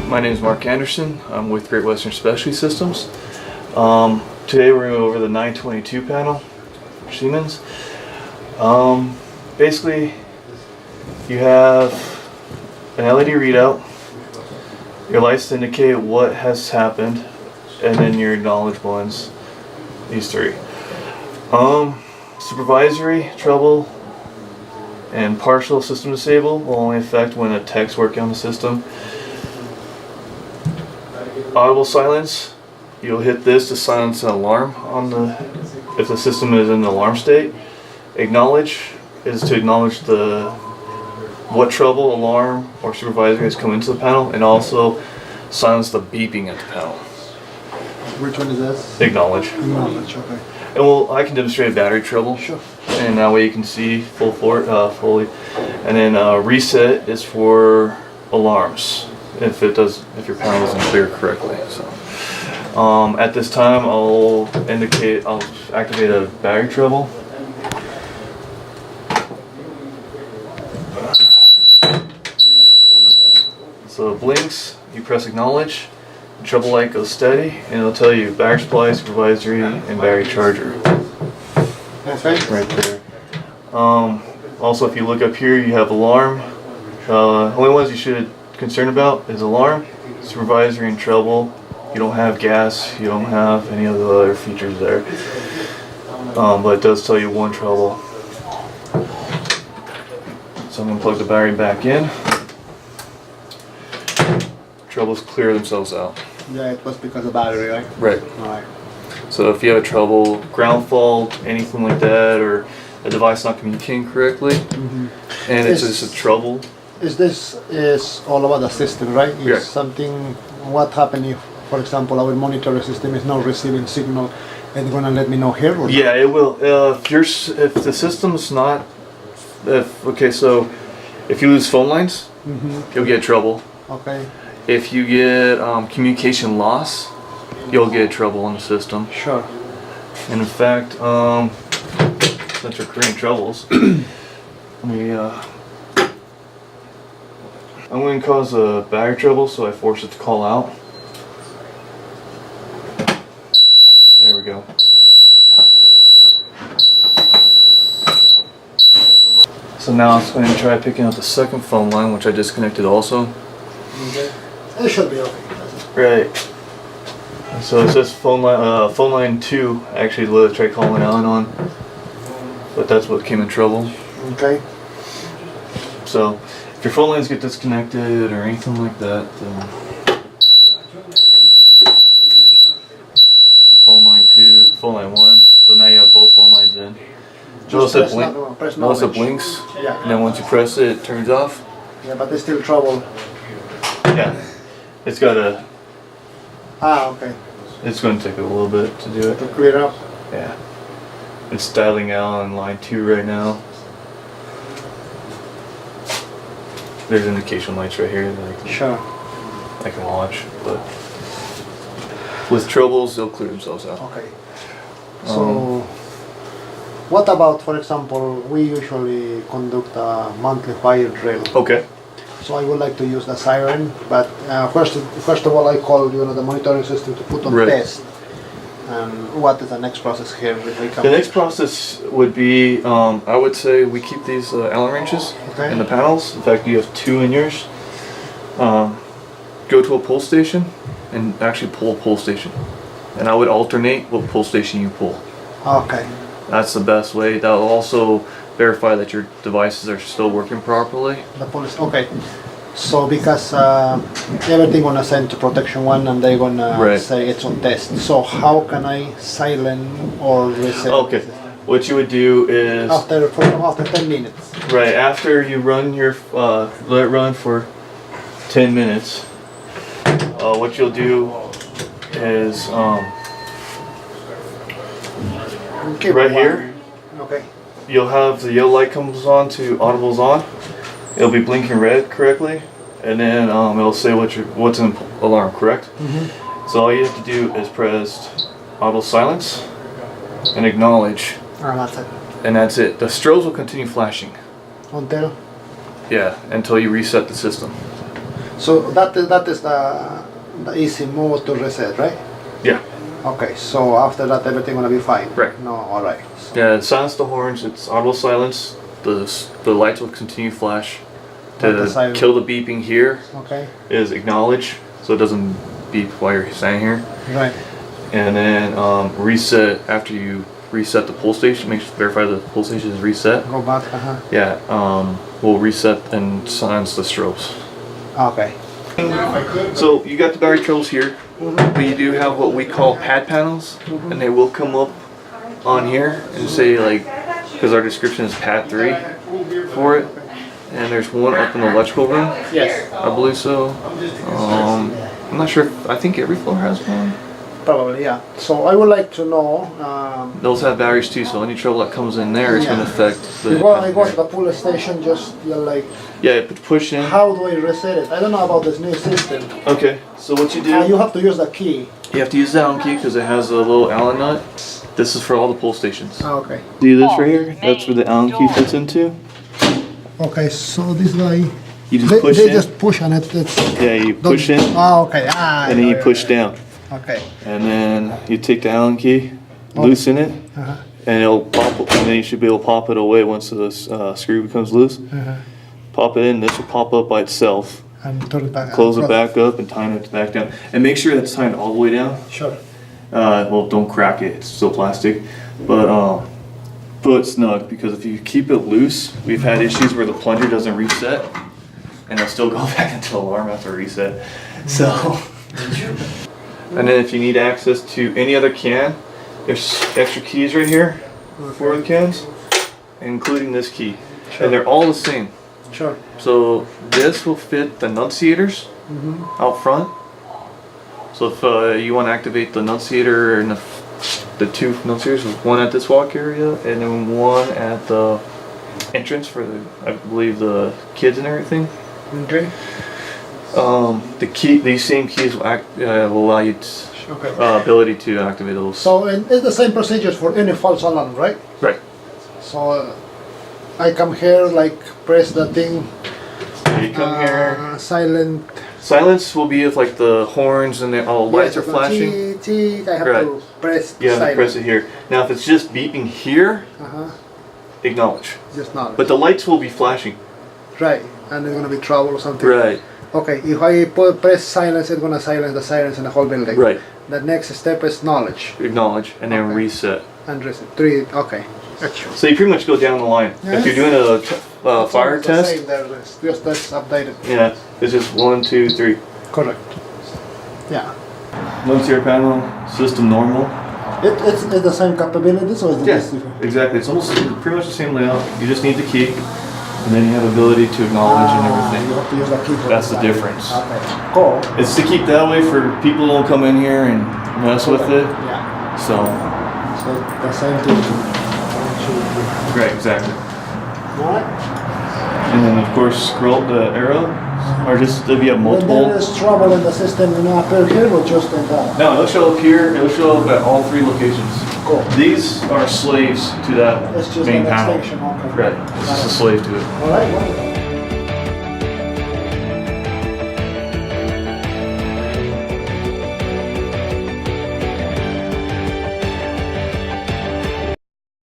My name is Mark Anderson. I'm with Great Western Specialty Systems. Today we're going to go over the 922 panel for Siemens. Basically, you have an LED readout, your lights indicate what has happened, and then your acknowledge ones, these three. Supervisory trouble and partial system disable will only affect when a tech's working on the system. Audible silence, you'll hit this to silence an alarm if the system is in the alarm state. Acknowledge is to acknowledge what trouble, alarm, or supervisory has come into the panel, and also silence the beeping at the panel. Which one is this? Acknowledge. Acknowledge, okay. And I can demonstrate battery trouble. Sure. And that way you can see fully. And then reset is for alarms if your panel doesn't clear correctly. So at this time I'll activate a battery trouble. So it blinks, you press acknowledge, the trouble light goes steady, and it'll tell you battery supply, supervisory, and battery charger. Okay. Right there. Also, if you look up here, you have alarm. Only ones you should concern about is alarm, supervisory, and trouble. You don't have gas, you don't have any of the other features there. But it does tell you one trouble. So I'm going to plug the battery back in. Troubles clear themselves out. Yeah, it was because of battery, right? Right. Alright. So if you have trouble, ground fault, anything like that, or a device not communicating correctly, and it's just a trouble. Is all about the system, right? It's Yeah. something, what happened if, for example, our monitoring system is not receiving signal, it's gonna let me know here? Or Yeah, it will. If the system's not, so if you lose phone lines, you'll get trouble. Okay, If you get communication loss, you'll get trouble on the system. sure. And in fact, since we're creating troubles, I'm going to cause a battery trouble, so I force it to call out. There we go. So now I'm going to try picking up the second phone line, which I disconnected also. Okay. It should be okay. Right. So it says phone line 2. Actually, tried calling Alan on, but that's what came in trouble. Okay. So if your phone lines get disconnected or anything like that, then phone line 2, phone line 1. So now you have both phone lines in. Notice it blinks, Yeah. and then once you press it, it turns off. Yeah, but there's still trouble. Yeah. It's got a. Okay. It's going to take a little bit to do it. To clear up. Yeah. It's dialing out on line 2 right now. There's indication lights right here that Sure. I can watch, but with troubles, they'll clear themselves out. Okay. So, what about, for example, we usually conduct a monthly fire drill. Okay. So I would like to use the siren, but first of all, I call the monitoring system to put on Right. test. And what is the next process here? The next process would be, I would say we keep these Allen wrenches Okay. in the panels. In fact, you have 2 in yours. Go to a pull station and actually pull a pull station. And I would alternate what pull station you pull. Okay. That's the best way. That will also verify that your devices are still working properly. The police. Okay. So because everything gonna send to protection 1 and they're gonna Right. say it's on test. So how can I silent or reset? Okay. What you would do is After 10 minutes. right after you run your let it run for 10 minutes. What you'll do is Keep right it here. Okay. You'll have the yellow light comes on to audible's on. It'll be blinking red correctly, and then it'll say what's in alarm, correct? So all you have to do is press audible silence and acknowledge, That's it. and that's it. The strobes will continue flashing. Until? Yeah, until you reset the system. So that is the easy mode to reset, right? Yeah. Okay, so after that everything gonna be fine. Right. No, all right. So, Yeah, silence the horns. It's auto silence. The lights will continue to flash. But the To silence- kill the beeping here okay. is acknowledge, so it doesn't beep while you're standing here. Right. And then reset after you reset the pull station. Verify the pull station is reset. Go back. Yeah. We'll reset and silence the strobes. Okay. So you got the battery troubles here, but you do have what we call pad panels, and they will come up on here and say like, because our description is pad 3 for it, and there's one up in the electrical room. Yes. I believe so. I'm not sure. I think every floor has one. Probably, yeah. So I would like to know. Those have batteries too, so any trouble that comes in there is going to affect the. I go to the pull station, just like, Yeah, push in. how do I reset it? I don't know about this new system. Okay, so what you do, You have to use the key. you have to use the Allen key because it has a little Allen nut. This is for all the pull stations. Okay. See this right here? That's where the Allen key fits into. Okay, so this guy. You just push in. just push on it. It's, Yeah, you push in, Oh, okay. and then you push down. Okay. And then you take the Allen key, loosen it, and it'll pop. And then you should be able to pop it away once the screw becomes loose. Pop it in. This will pop up by itself. And turn it back. Close it back up and tighten it back down. And make sure that's tightened all the way down. Sure. Well, don't crack it. It's still plastic, but put it snug, because if you keep it loose, we've had issues where the plunger doesn't reset, and it'll still go back into alarm after reset. So. And then if you need access to any other can, there's extra keys right here for the cans, including this key. And they're all the same. Sure. So this will fit the nunciators out front. So if you want to activate the nunciator and the two nunciators, one at this walk area and then one at the entrance for the, I believe, the kids and everything. Okay. These same keys will allow you ability to activate those. So it's the same procedures for any false alarm, right? Right. So I come here, like press the thing. You come here. Silent. Silence will be if like the horns and all lights are flashing. I have Right. to press You have to silent. press it here. Now if it's just beeping here, acknowledge. Just now. But the lights will be flashing. Right. And there's gonna be trouble or something. Right. Okay. If I press silence, it's gonna silence the sirens in the whole building. Right. The next step is knowledge Acknowledge and then Okay. reset. and reset. 3. Okay. Actually. So you pretty much go down the line. If you're doing a fire It's the test, same there, it's just that's updated. yeah, it's just 1, 2, 3. Correct. Yeah. Nunciator panel, system normal. It's the same capabilities or is it Yes, different? exactly. It's almost pretty much the same layout. You just need the key, and then you have ability to acknowledge and You everything. have to use the key for That's the that. difference. Okay. Cool. It's to keep that way for people who don't come in here and mess with it. Yeah. So, So the same thing. 1, 2, 3. right, exactly. Alright. And then of course scroll the arrow, or just if you have When multiple. there is trouble in the system, you know, appear here or just in that? No, it'll show up here. It'll show up at all 3 locations. Cool. These are slaves to that It's just main an panel. extension. Okay. Right, it's just a slave to it. Alright.